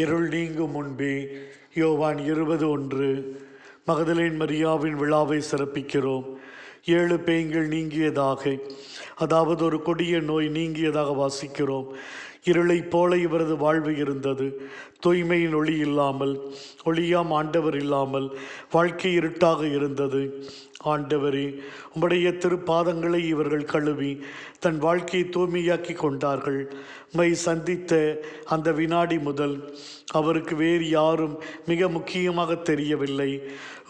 இருள் நீங்கும் முன்பே. யோவான் 20:1. மகதலேன் மரியாவின் விழாவை சிறப்பிக்கிறோம். 7 பேய்கள் நீங்கியதாக, அதாவது ஒரு கொடிய நோய் நீங்கியதாக வாசிக்கிறோம். இருளைப் போல இவரது வாழ்வு இருந்தது. தூய்மையின் ஒளி இல்லாமல், ஒளியாம் ஆண்டவர் இல்லாமல் வாழ்க்கை இருட்டாக இருந்தது. ஆண்டவரே, உம்முடைய திருப்பாதங்களை இவர்கள் கழுவி தன் வாழ்க்கையை தூய்மையாக்கி கொண்டார்கள். உம்மை சந்தித்த அந்த வினாடி முதல் அவருக்கு வேறு யாரும் மிக முக்கியமாக தெரியவில்லை.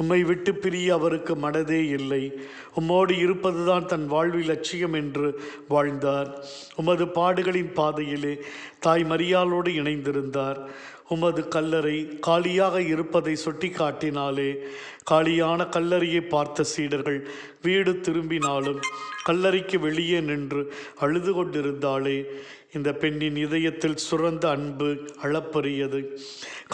உம்மை விட்டு பிரிய அவருக்கு மனதே இல்லை. உம்மோடு இருப்பதுதான் தன் வாழ்வில் லட்சியம் என்று வாழ்ந்தார். உமது பாடுகளின் பாதையிலே தாய் மரியாளோடு இணைந்திருந்தார். உமது கல்லறை காலியாக இருப்பதை சுட்டி காட்டினாலே. காலியான கல்லறையை பார்த்த சீடர்கள் வீடு திரும்பினாலும் கல்லறைக்கு வெளியே நின்று அழுது கொண்டிருந்தாளே. இந்த பெண்ணின் இதயத்தில் சுரந்த அன்பு அளப்பரியது.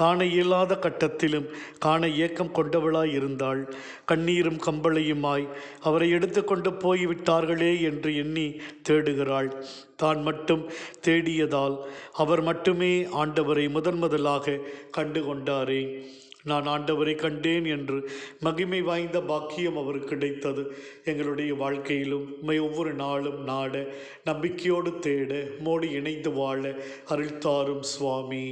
காண இயலாத கட்டத்திலும் காண ஏக்கம் கொண்டவளாய் இருந்தாள். கண்ணீரும் கம்பளையுமாய் அவரை எடுத்துக்கொண்டு போய்விட்டார்களே என்று எண்ணி தேடுகிறாள். தான் மட்டும் தேடியதால் அவர் மட்டுமே ஆண்டவரை முதலாக கண்டு கொண்டாரே. நான் ஆண்டவரை கண்டேன் என்று மகிமை வாய்ந்த பாக்கியம் அவருக்கு கிடைத்தது. எங்களுடைய வாழ்க்கையிலும் உம்மை ஒவ்வொரு நாளும் நாட, நம்பிக்கையோடு தேட, மோடி இணைந்து வாழ அருள் தாரும் சுவாமி.